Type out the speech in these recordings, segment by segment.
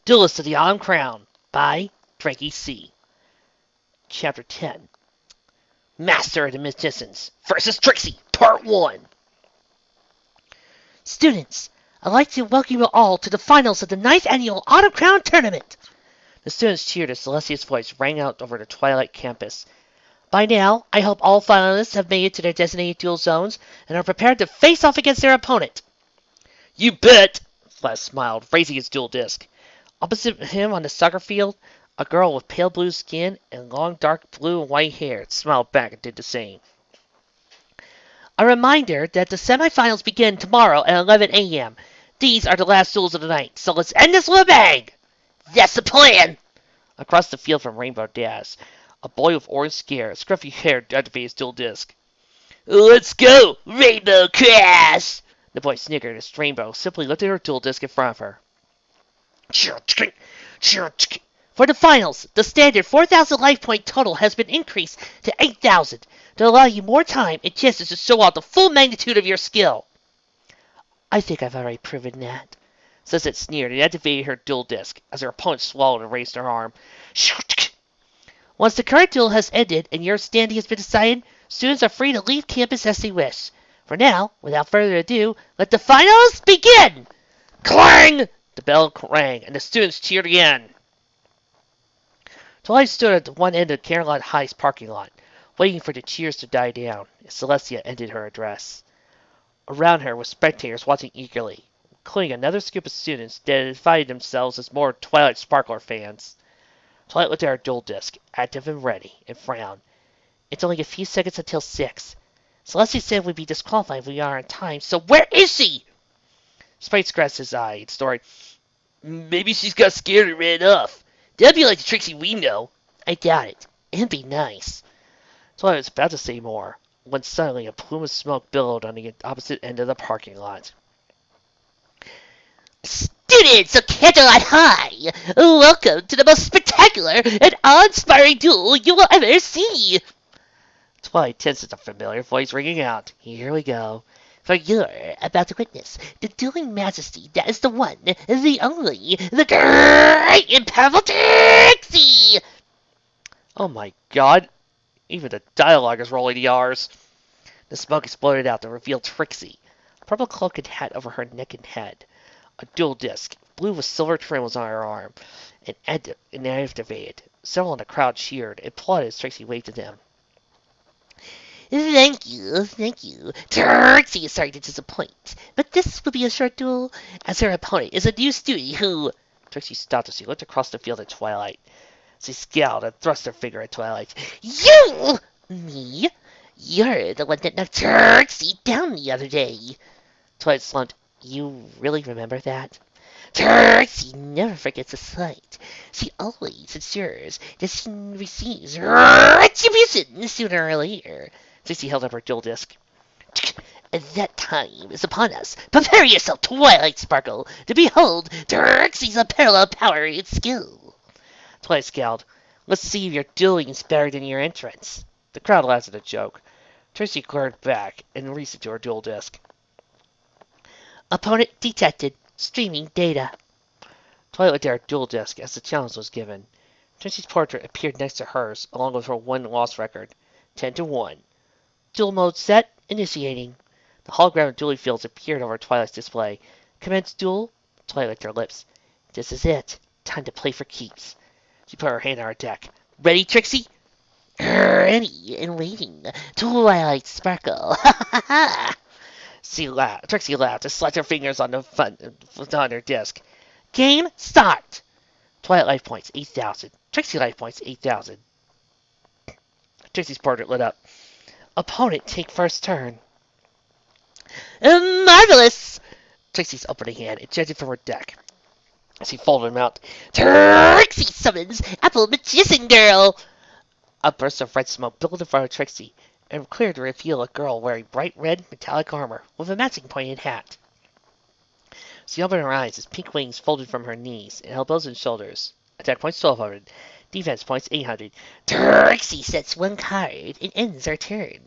Duelist of the Autumn Crown by Drakey C. Chapter 10 Master of the Magicians versus Trixie, Part 1. Students, I'd like to welcome you all to the finals of the 9th Annual Autumn Crown Tournament. The students cheered as Celestia's voice rang out over the Twilight campus. By now, I hope all finalists have made it to their designated duel zones and are prepared to face off against their opponent. You bet! Flash smiled, raising his duel disc. Opposite him on the soccer field, a girl with pale blue skin and long dark blue and white hair smiled back and did the same. A reminder that the semifinals begin tomorrow at 11 a.m. These are the last duels of the night, so let's end this with a bang! That's the plan! Across the field from Rainbow Dash, a boy with orange scare, scruffy hair activated his dual disc. Let's go, Rainbow Crash! The boy snickered as Rainbow simply lifted her dual disc in front of her. For the finals, the standard 4,000 life point total has been increased to 8,000 to allow you more time and chances to show out the full magnitude of your skill. I think I've already proven that. Sunset sneered and activated her dual disc as her opponent swallowed and raised her arm. Once the current duel has ended and your standing has been decided, students are free to leave campus as they wish. For now, without further ado, let the finals begin! Clang! The bell rang, and the students cheered again. Twilight stood at the one end of Caroline High's parking lot, waiting for the cheers to die down, as Celestia ended her address. Around her were spectators watching eagerly, including another group of students that identified themselves as more Twilight Sparkler fans. Twilight looked at her dual disc, active and ready, and frowned. It's only a few seconds until 6. Celestia said we'd be disqualified if we are on time, so where is she? Sprite scratched his eye and snorted. Maybe she's got scared and ran off. That'd be like the Trixie we know. I doubt it. It'd be nice. Twilight was about to say more, when suddenly a plume of smoke billowed on the opposite end of the parking lot. Students of Candlelight High, welcome to the most spectacular and awe-inspiring duel you will ever see. Twilight tensed at a familiar voice ringing out. Here we go. For you're about to witness the dueling majesty that is the one, the only, the great and powerful Trixie! Oh my god. Even the dialogue is rolling the R's. The smoke exploded out to reveal Trixie, a purple cloak and hat over her neck and head. A dual disc, blue with silver trim, was on her arm, and activated. Several in the crowd cheered and applauded as Trixie waved to them. Thank you. Trixie is sorry to disappoint, but this will be a short duel, as her opponent is a new student who... Trixie stopped as she looked across the field at Twilight. She scowled and thrust her finger at Twilight. You! Me? You're the one that knocked Trixie down the other day. Twilight slumped. You really remember that? Trixie never forgets a slight. She always ensures that she receives retribution sooner or later. Trixie held up her dual disc. That time is upon us. Prepare yourself, Twilight Sparkle, to behold Trixie's unparalleled power and skill. Twilight scowled. Let's see if your dueling is better than your entrance. The crowd laughed at the joke. Trixie glared back and reached into her dual disc. Opponent detected. Streaming data. Twilight looked at her dual disc as the challenge was given. Trixie's portrait appeared next to hers, along with her one-loss record. 10-1. Duel mode set. Initiating. The holographic dueling fields appeared over Twilight's display. Commence duel. Twilight licked her lips. This is it. Time to play for keeps. She put her hand on her deck. Ready, Trixie? Ready and waiting. Twilight Sparkle. Trixie laughed and slapped her fingers on her disc. Game start. Twilight life points 8,000. Trixie life points 8,000. Trixie's portrait lit up. Opponent take first turn. Marvelous! Trixie's opening hand ejected from her deck. She folded him out. Trixie summons Apple Magician Girl! A burst of red smoke billowed in front of Trixie, and cleared to reveal a girl wearing bright red metallic armor with a matching pointed hat. She opened her eyes as pink wings folded from her knees and elbows and shoulders. Attack points 1,200. Defense points 800. Trixie sets one card and ends her turn.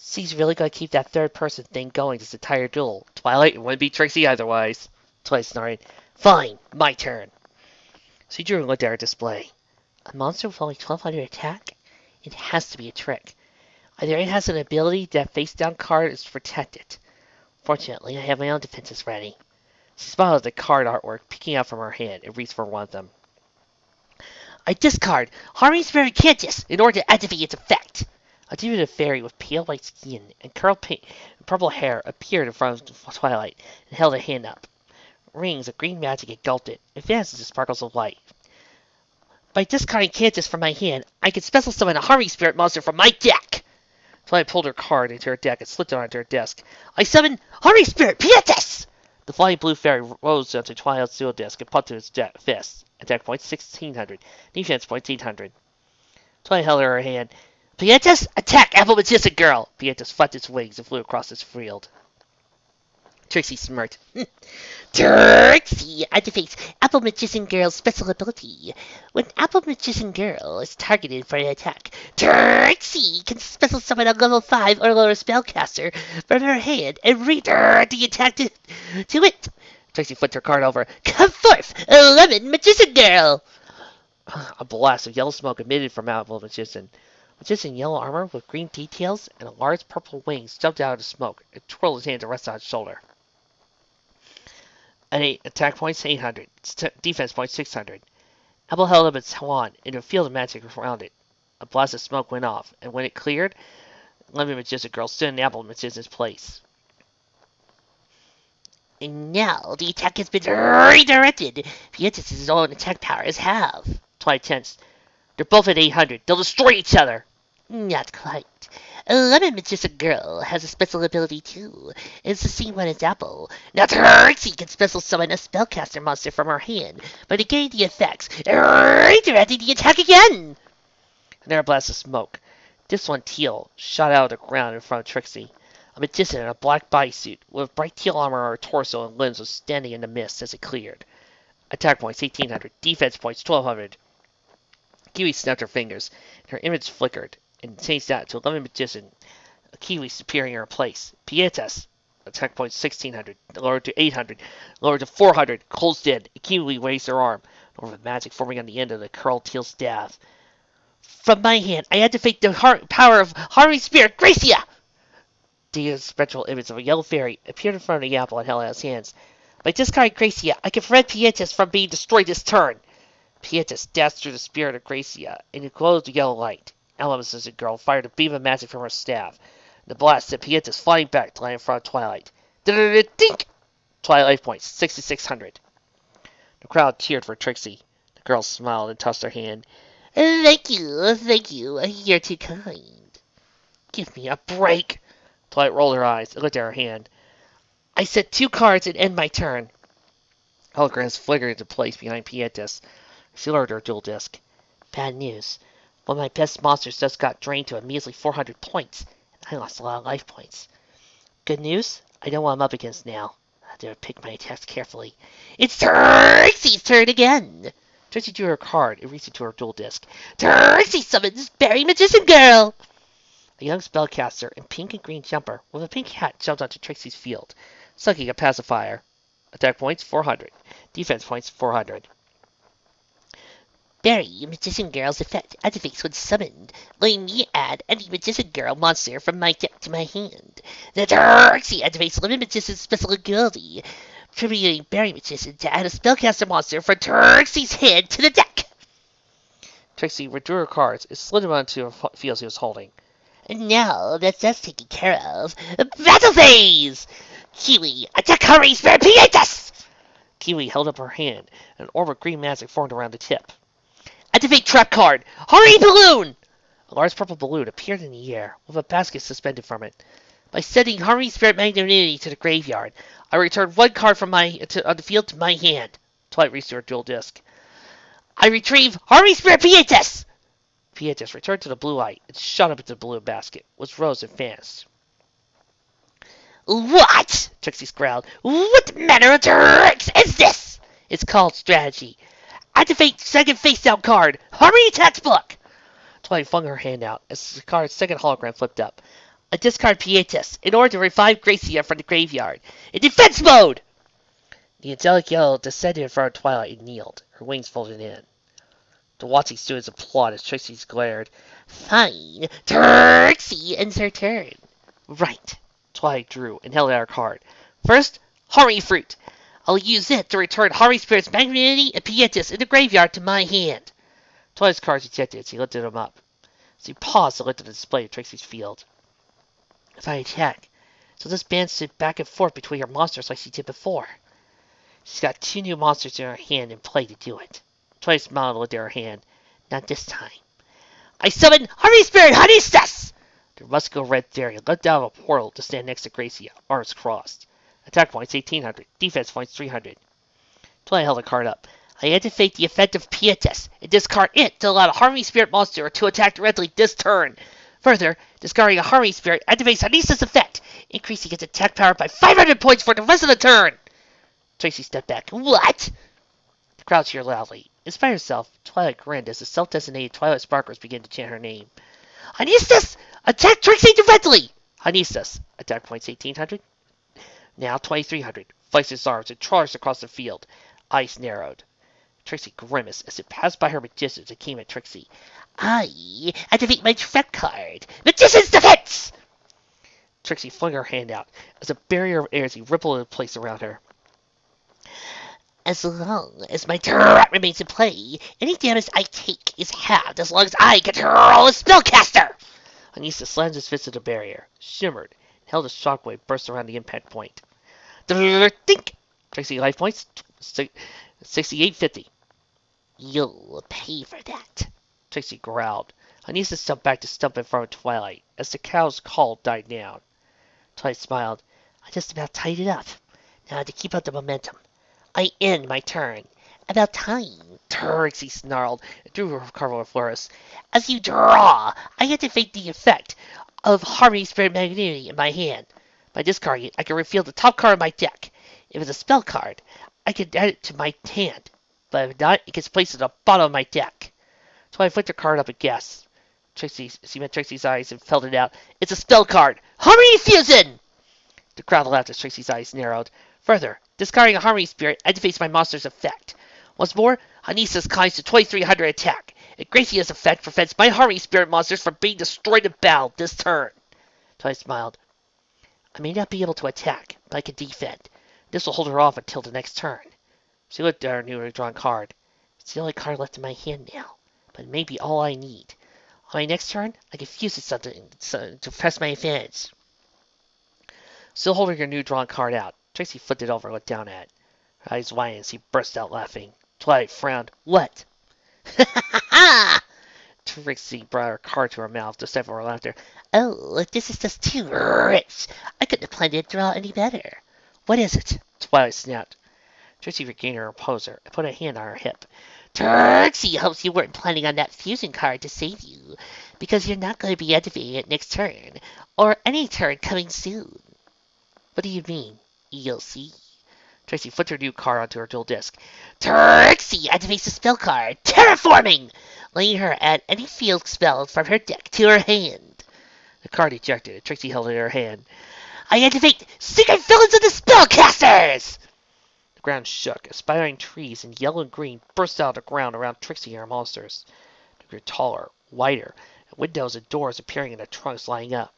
She's really going to keep that third-person thing going this entire duel. Twilight, it wouldn't be Trixie otherwise. Twilight snorted. Fine, my turn. She drew and looked at her display. A monster with only 1200 attack? It has to be a trick. Either it has an ability that face-down card is protected. Fortunately, I have my own defenses ready. She smiled at the card artwork peeking out from her hand and reached for one of them. I discard Harmony's Spirit Cantus in order to activate its effect. A diminutive fairy with pale white skin and purple hair appeared in front of Twilight and held a hand up. Rings of green magic engulfed it, advanced into sparkles of light. By discarding Cantus from my hand, I can special summon a Harmony Spirit monster from my deck. Twilight pulled her card into her deck and slipped it onto her desk. I summon Harmony Spirit Pietas! The flying blue fairy rose onto Twilight's duel disc and pumped to its fist. Attack points 1600. Defense points 800. Twilight held her hand. Pietas, attack Apple Magician Girl! Pietas flapped its wings and flew across its field. Trixie smirked. Trixie activates Apple Magician Girl's special ability. When Apple Magician Girl is targeted for an attack, Trixie can special summon a level 5 or lower spellcaster from her hand and redirect the attack to it. Trixie flipped her card over. Come forth, Lemon Magician Girl! A blast of yellow smoke emitted from Apple Magician. Magician in yellow armor with green details and large purple wings jumped out of the smoke and twirled his hand to rest on his shoulder. Attack points 800. Defense points 600. Apple held up its wand in a field of magic around it. A blast of smoke went off, and when it cleared, Lemon Magician Girl stood in Apple Magician's place. And now the attack has been redirected. Pietas' own attack power is half. Twilight tensed. They're both at 800. They'll destroy each other. Not quite. Lemon Magician Girl has a special ability too. It's the same one as Apple. Now Trixie can special summon a spellcaster monster from her hand by negating the effects and redirecting the attack again. Another blast of smoke. This one teal shot out of the ground in front of Trixie. A magician in a black bodysuit with bright teal armor on her torso and limbs was standing in the mist as it cleared. Attack points 1800. Defense points 1200. Kiwi snapped her fingers, and her image flickered, and changed that to a Lemon Magician, a Kiwi appearing in her place. Pietas, attack points 1600, lowered to 800, lowered to 400, Cole's dead. A Kiwi raised her arm, over the magic forming on the end of the curled teal staff. From my hand, I activate the power of Harmony Spirit Gracia! The spectral image of a yellow fairy appeared in front of the apple and held out his hands. By discarding Gracia, I can prevent Pietas from being destroyed this turn. Pietas dashed through the spirit of Gracia, and it glowed with yellow light. Apple Magician Girl fired a beam of magic from her staff. The blast sent Pietas flying back to land in front of Twilight. Dink! Twilight life points, 6,600. The crowd cheered for Trixie. The girl smiled and tossed her hand. Thank you. You're too kind. Give me a break. Twilight rolled her eyes and looked at her hand. I set 2 cards and end my turn. Holograms flickered into place behind Pietas. She lowered her dual disc. Bad news. One of my best monsters just got drained to a measly 400 points, and I lost a lot of life points. Good news? I know what I'm up against now. I have to pick my attacks carefully. It's Trixie's turn again! Trixie drew her card and reached into her dual disc. Trixie summons Berry Magician Girl! A young spellcaster in pink and green jumper with a pink hat jumped onto Trixie's field, sucking a pacifier. Attack points 400. Defense points 400. Berry Magician Girl's effect activates when summoned, letting me add any Magician Girl monster from my deck to my hand. The Trixie activates Lemon Magician's special ability, permitting Berry Magician to add a spellcaster monster from Trixie's hand to the deck. Trixie withdrew her cards and slid them onto her field she was holding. And now that's taken care of. Battle phase! Kiwi, attack Harmony Spirit Pietas! Kiwi held up her hand, and an orb of green magic formed around the tip. Activate trap card! Hurry Balloon! A large purple balloon appeared in the air, with a basket suspended from it. By setting Harmony Spirit Magnanimity to the graveyard, I returned 1 card from on the field to my hand. Twilight reached her dual disc. I retrieve Harmony Spirit Pietas! Pietas returned to the blue light and shot up into the balloon basket, which rose and vanished. What? Trixie growled. What manner of tricks is this? It's called strategy. Activate second face-down card. Harmony textbook. Twilight flung her hand out as the card's second hologram flipped up. I discard Pietas in order to revive Gracia from the graveyard. In defense mode! The angelic yellow descended in front of Twilight and kneeled, her wings folded in. The watching students applauded as Trixie glared. Fine, Trixie, it's her turn. Right. Twilight drew and held out her card. First, Harmony Fruit. I'll use it to return Harmony Spirit's magnanimity and pietas in the graveyard to my hand. Twilight's cards ejected as he lifted them up. As he paused to look at the display of Trixie's field. If I attack, so this band sit back and forth between your monsters like she did before. She's got 2 new monsters in her hand and play to do it. Twilight smiled and looked at her hand. Not this time. I summon Harmony Spirit Honeystus! The muscular red fairy leapt out of a portal to stand next to Gracie, arms crossed. Attack points 1800, defense points 300. Twilight held the card up. I activate the effect of Pietas and discard it to allow a Harmony Spirit monster to attack directly this turn. Further, discarding a Harmony Spirit activates Honeystus' effect, increasing its attack power by 500 points for the rest of the turn. Trixie stepped back. What? The crowd cheered loudly. In spite of herself, Twilight grinned as the self-designated Twilight Sparklers began to chant her name. Honeystus! Attack Trixie directly! Honeystus. Attack points 1800. Now 2300. Flexed his arms and charged across the field. Eyes narrowed. Trixie grimaced as it passed by her magicians and came at Trixie. I activate my trap card. Magician's Defense! Trixie flung her hand out as a barrier of air rippled into place around her. As long as my trap remains in play, any damage I take is halved as long as I control a spellcaster! Honeystus slammed his fist at the barrier, shimmered, and held a shockwave burst around the impact point. Think! Trixie life points, 6850. You'll pay for that, Trixie growled. Honeystus stepped back to stump in front of Twilight as the cow's call died down. Twilight smiled. I just about tied it up. Now I have to keep up the momentum. I end my turn. About time, Trixie snarled and threw her carnival Florus. As you draw, I activate the effect of Harmony Spirit Magnanimity in my hand. By discarding it, I can reveal the top card of my deck. If it's a spell card, I can add it to my hand. But if not, it gets placed at the bottom of my deck. So I flipped the card up and guessed. She met Trixie's eyes and felt it out. It's a spell card! Harmony Fusion! The crowd laughed as Trixie's eyes narrowed. Further, discarding a Harmony Spirit activates my monster's effect. Once more, Honeystus climbs to 2300 attack. And Gracie's effect prevents my Harmony Spirit monsters from being destroyed in battle this turn. Twilight smiled. I may not be able to attack, but I can defend. This will hold her off until the next turn. She looked at her newly drawn card. It's the only card left in my hand now, but it may be all I need. On my next turn, I can fuse it something to press my advantage. Still holding her new drawn card out, Trixie flipped it over and looked down at it. Her eyes widened as he burst out laughing. Twilight frowned. What? Ha ha ha! Trixie brought her card to her mouth to stifle her laughter. Oh, this is just too rich. I couldn't have planned it to draw any better. What is it? Twilight snapped. Trixie regained her composure and put a hand on her hip. Trixie hopes you weren't planning on that fusion card to save you, because you're not going to be activating it next turn, or any turn coming soon. What do you mean? You'll see. Trixie flipped her new card onto her dual disc. Trixie activates the spell card, Terraforming, letting her add any field spell from her deck to her hand. The card ejected, and Trixie held it in her hand. I activate Secret Villains of the Spellcasters! The ground shook, aspiring trees in yellow and green burst out of the ground around Trixie and her monsters. They grew taller, wider, and windows and doors appearing in the trunks lining up.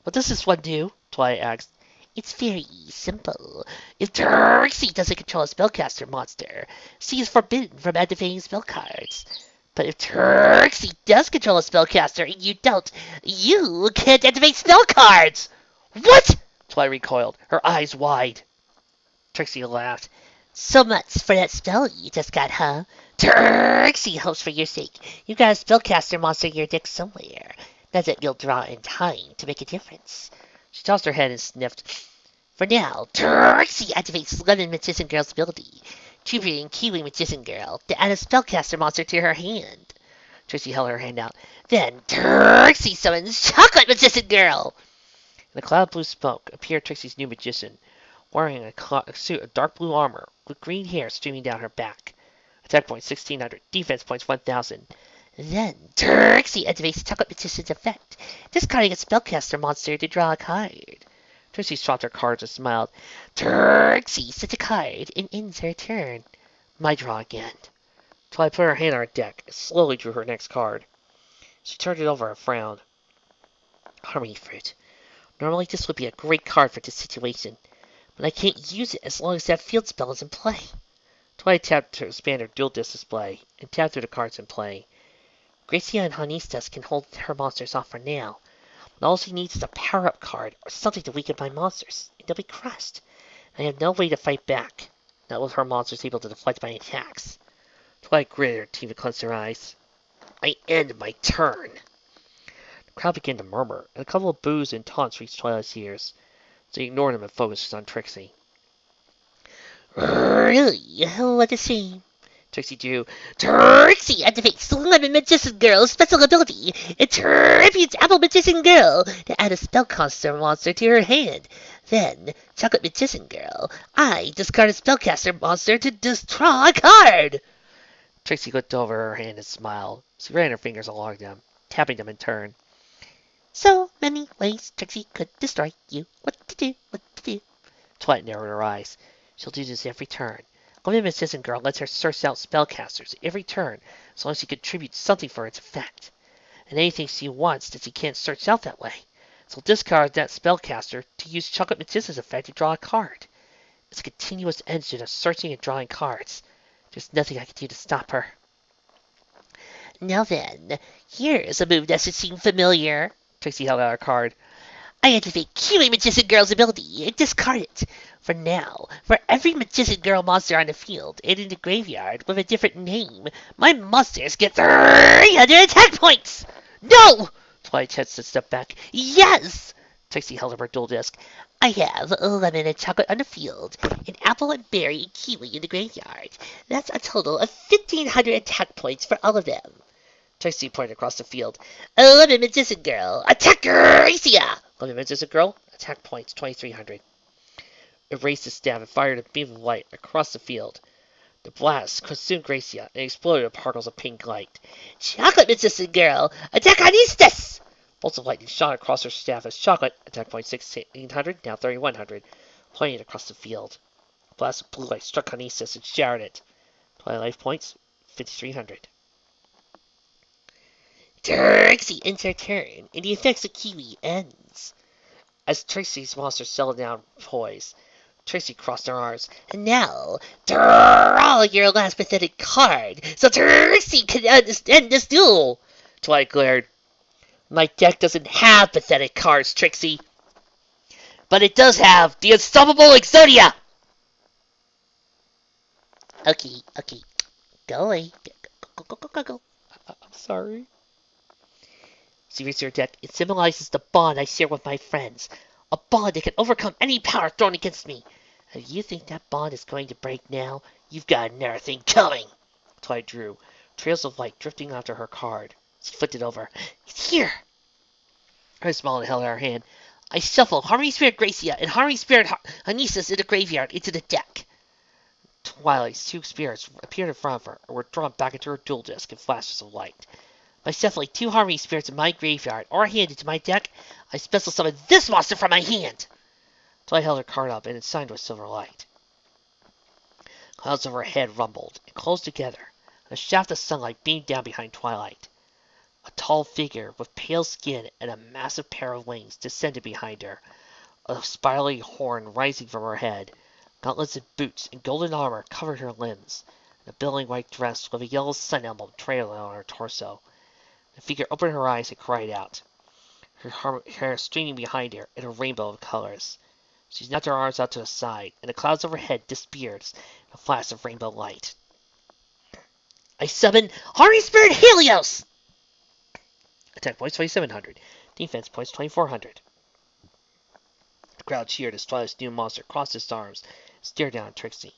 What does this one do? Twilight asked. It's very simple. If Trixie doesn't control a spellcaster monster, she is forbidden from activating spell cards. But if Trixie does control a spellcaster and you don't, you can't activate spell cards! What? Twilight recoiled, her eyes wide. Trixie laughed. So much for that spell you just got, huh? Trixie hopes for your sake you've got a spellcaster monster in your deck somewhere. Not that you'll draw in time to make a difference. She tossed her head and sniffed. For now, Trixie activates Lemon Magician Girl's ability, triggering Kiwi Magician Girl to add a spellcaster monster to her hand. Trixie held her hand out. Then Trixie summons Chocolate Magician Girl! In the cloud of blue smoke appeared Trixie's new magician, wearing a suit of dark blue armor with green hair streaming down her back. Attack points 1600, defense points 1000. Then Trixie activates Chocolate Magician's effect, discarding a spellcaster monster to draw a card. Trixie dropped her cards and smiled. Trixie sets a card and ends her turn. My draw again. Twilight put her hand on her deck and slowly drew her next card. She turned it over and frowned. Harmony Fruit. Normally this would be a great card for this situation, but I can't use it as long as that field spell is in play. Twilight tapped to expand her Duelist display and tapped through the cards in play. Gracia and Honistas can hold her monsters off for now, but all she needs is a power-up card or something to weaken my monsters, and they'll be crushed. I have no way to fight back, not with her monsters able to deflect my attacks. Twilight gritted her teeth and clenched her eyes. I end my turn. The crowd began to murmur, and a couple of boos and taunts reached Twilight's ears, so he ignored them and focused on Trixie. Really? What a shame. Trixie drew. Trixie activates Lemon Magician Girl's special ability. It tributes Apple Magician Girl to add a spellcaster monster to her hand. Then, Chocolate Magician Girl, I discard a spellcaster monster to draw a card. Trixie looked over her hand and smiled. She ran her fingers along them, tapping them in turn. So many ways Trixie could destroy you. What to do, what to do. Twilight narrowed her eyes. She'll do this every turn. Lemon Magician Girl lets her search out spellcasters every turn, as long as she contributes something for its effect. And anything she wants that she can't search out that way. So discard that spellcaster to use Chocolate Magician's effect to draw a card. It's a continuous engine of searching and drawing cards. There's nothing I can do to stop her. Now then, here's a move that should seem familiar. Trixie held out her card. I activate Kiwi Magician Girl's ability and discard it. For now, for every Magician Girl monster on the field and in the graveyard with a different name, my monsters get 300 attack points! No! Twilight takes a step back. Yes! Trixie held up her dual disc. I have lemon and chocolate on the field, and apple and berry and kiwi in the graveyard. That's a total of 1,500 attack points for all of them. Trixie pointed across the field. Lemon Magician Girl, attack Gracia! Lemon Magician Girl, attack points 2,300. It raised his staff and fired a beam of light across the field. The blast consumed Gracia and exploded in particles of pink light. Chocolate Magician Girl, attack Anistas! Bolts of lightning shot across her staff as Chocolate, attack point 1,600, now 3,100, pointed across the field. A blast of blue light struck Anistas and shattered it. Twilight life points, 5,300. Trixie ends her turn, and the effects of Kiwi ends. As Trixie's monster settled down poised, Trixie crossed her arms. And now, draw your last pathetic card, so Trixie can end this duel. Twilight glared. My deck doesn't have pathetic cards, Trixie. But it does have the unstoppable Exodia! Okay. Go away. Go. I'm sorry. She reads her deck. It symbolizes the bond I share with my friends. A bond that can overcome any power thrown against me. If you think that bond is going to break now, you've got another thing coming. Twilight drew. Trails of light drifting onto her card. She flipped it over. It's here! Her smiled and held out her hand. I shuffle Harmony Spirit Gracia and Harmony Spirit Anistas in the graveyard into the deck. Twilight's two spirits appeared in front of her and were drawn back into her dual disc in flashes of light. By shuffling 2 Harmony Spirits in my graveyard or hand into my deck, I special summon this monster from my hand! Twilight held her card up and it shined with silver light. Clouds overhead rumbled and closed together. A shaft of sunlight beamed down behind Twilight. A tall figure with pale skin and a massive pair of wings descended behind her, a spiraling horn rising from her head. Gauntlets and boots and golden armor covered her limbs, and a billowing white dress with a yellow sun emblem trailing on her torso. The figure opened her eyes and cried out, her hair streaming behind her in a rainbow of colors. She snapped her arms out to the side, and the clouds overhead disappeared in a flash of rainbow light. I summon Harmony Spirit Helios! Attack points 2,700. Defense points 2,400. The crowd cheered as Twilight's new monster crossed its arms and stared down at Trixie.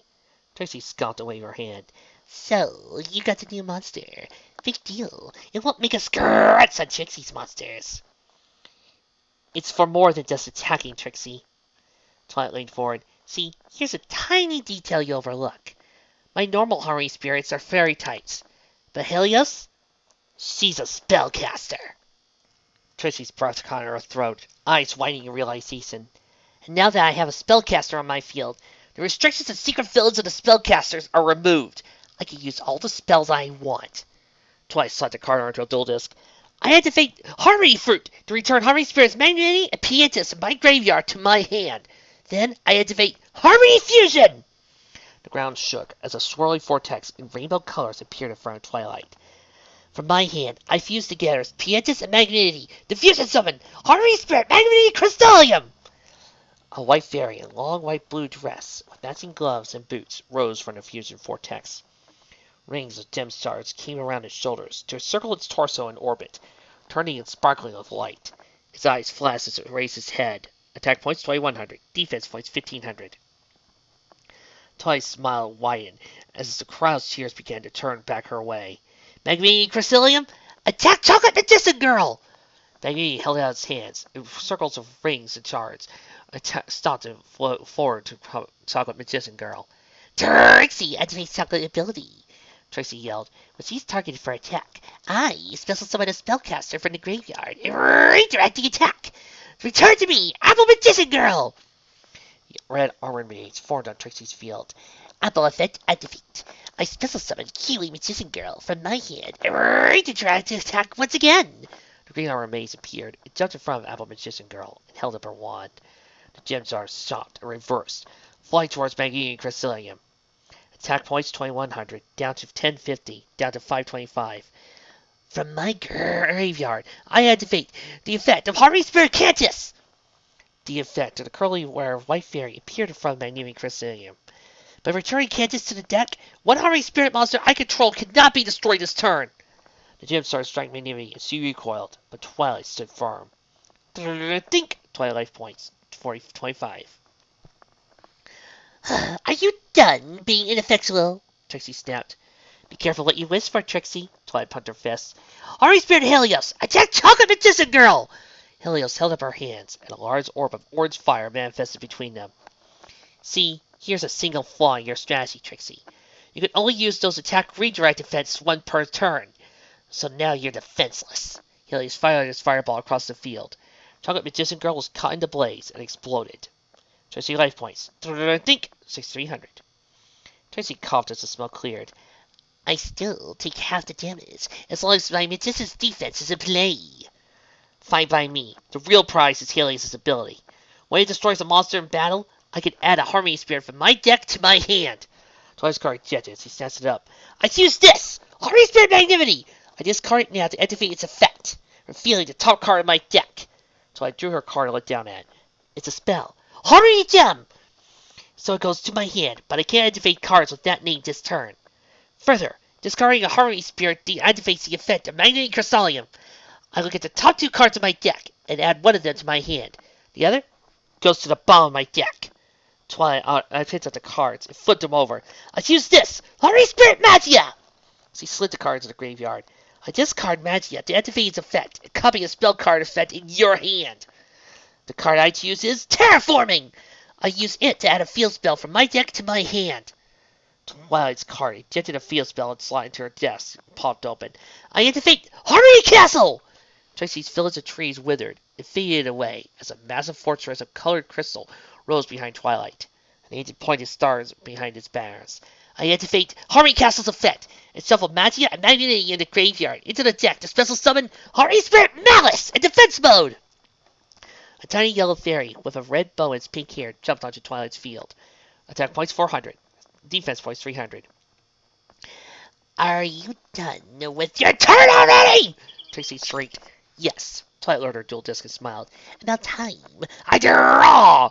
Trixie scoffed and waved her hand. So, you got the new monster. Big deal. It won't make us scratch on Trixie's monsters. It's for more than just attacking, Trixie. Twilight leaned forward. See, here's a tiny detail you overlook. My normal Harmony Spirits are fairy types. But Helios? She's a spellcaster. Trixie's breath caught in her throat, eyes widening in realization. And now that I have a spellcaster on my field, the restrictions and secret villains of the spellcasters are removed. I can use all the spells I want. Twice slide the card onto a dual disc. I activate Harmony Fruit to return Harmony Spirit's Magnanimity and Pietas in my graveyard to my hand. Then I activate Harmony Fusion! The ground shook as a swirling vortex in rainbow colors appeared in front of Twilight. From my hand, I fused together Pietas and Magnanimity, the fusion summon, Harmony Spirit, Magnanimity Crystallium! A white fairy in a long white-blue dress with matching gloves and boots rose from the fusion vortex. Rings of dim stars came around its shoulders to encircle its torso in orbit, turning and sparkling with light. Its eyes flashed as it raised its head. Attack points 2100, defense points 1500. Twilight's smile widened as the crowd's cheers began to turn back her way. Magnanimity Crystallium, attack Chocolate Magician Girl! Magnanimity held out its hands. Circles of rings and shards stopped and floated forward to Chocolate Magician Girl. Trixie activates Chocolate ability. Trixie yelled. When she's targeted for attack, I special summon a spellcaster from the graveyard and redirect the attack. Return to me, Apple Magician Girl! Red armored maids formed on Trixie's field. Apple effect activate. I special summon Kiwi Magician Girl from my hand and redirect the attack once again. The green armored maids appeared. It jumped in front of Apple Magician Girl and held up her wand. The gem stars stopped and reversed, flying towards Magnanimity Crystallium. Attack points 2100, down to 1050, down to 525. From my graveyard, I activate the effect of Harmony Spirit Cantus! The effect of the curly wire white fairy appeared in front of Magnanimity Crystallium. By returning Cantus to the deck, one Harmony Spirit monster I control cannot be destroyed this turn. The gem started striking Magnanimity and she recoiled, but Twilight stood firm. Think! Twilight life points, 25. Are you done being ineffectual? Trixie snapped. Be careful what you wish for, Trixie. Twilight pumped her fists. Harmony Spirit Helios, attack Chocolate Magician Girl! Helios held up her hands, and a large orb of orange fire manifested between them. See, here's a single flaw in your strategy, Trixie. You can only use those attack redirect effects one per turn. So now you're defenseless. Helios fired his fireball across the field. Chocolate Magician Girl was caught in the blaze and exploded. Trixie life points. Think! 6300. Trixie coughed as the smoke cleared. I still take half the damage, as long as my Magician's defense is in play. Fine by me. The real prize is Helios' ability. When it destroys a monster in battle, I can add a Harmony Spirit from my deck to my hand. Twilight's card ejected as he snatched it up. I use this! Harmony Spirit Magnanimity! I discard it now to activate its effect, revealing the top card of my deck. Twilight drew her card and looked down at it. It's a spell. Harmony Gem! So it goes to my hand, but I can't activate cards with that name this turn. Further, discarding a Harmony Spirit deactivates the effect of Magnanimity Crystallium. I look at the top two cards of my deck and add one of them to my hand. The other goes to the bottom of my deck. Twilight I picked up the cards and flipped them over. I use this! Harmony Spirit Magia! She slid the cards in the graveyard. I discard Magia to activate its effect and copy a spell card effect in your hand. The card I choose is Terraforming! I use it to add a field spell from my deck to my hand. Twilight's card ejected a field spell and slid into her desk, popped open. I activate Harmony Castle! Trixie's village of trees withered and faded away as a massive fortress of colored crystal rose behind Twilight, and ancient pointed stars behind its banners. I activate Harmony Castle's effect and shuffle Magia and Magnanimity in the graveyard into the deck to special summon Harmony Spirit Malice in defense mode! A tiny yellow fairy with a red bow and its pink hair jumped onto Twilight's field. Attack points 400. Defense points 300. Are you done with your turn already? Trixie shrieked. Yes. Twilight lowered her dual disc and smiled. About time. I draw!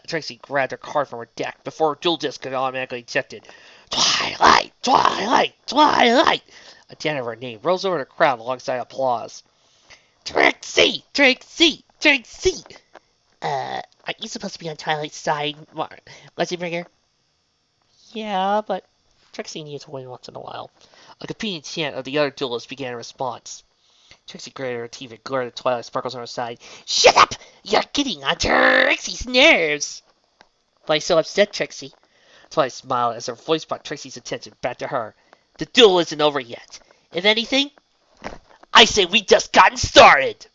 Trixie grabbed her card from her deck before her dual disc could automatically ejected. Twilight! Twilight! Twilight! A chant of her name rose over the crowd alongside applause. Trixie! Trixie! Trixie! Aren't you supposed to be on Twilight's side, Legendbringer? Yeah, but Trixie needs to win once in a while. A competing chant of the other duelists began in response. Trixie grated her teeth and glared at Twilight sparkles on her side. Shut up! You're getting on Trixie's nerves! Why so upset, Trixie? Twilight smiled as her voice brought Trixie's attention back to her. The duel isn't over yet. If anything, I say we just gotten started!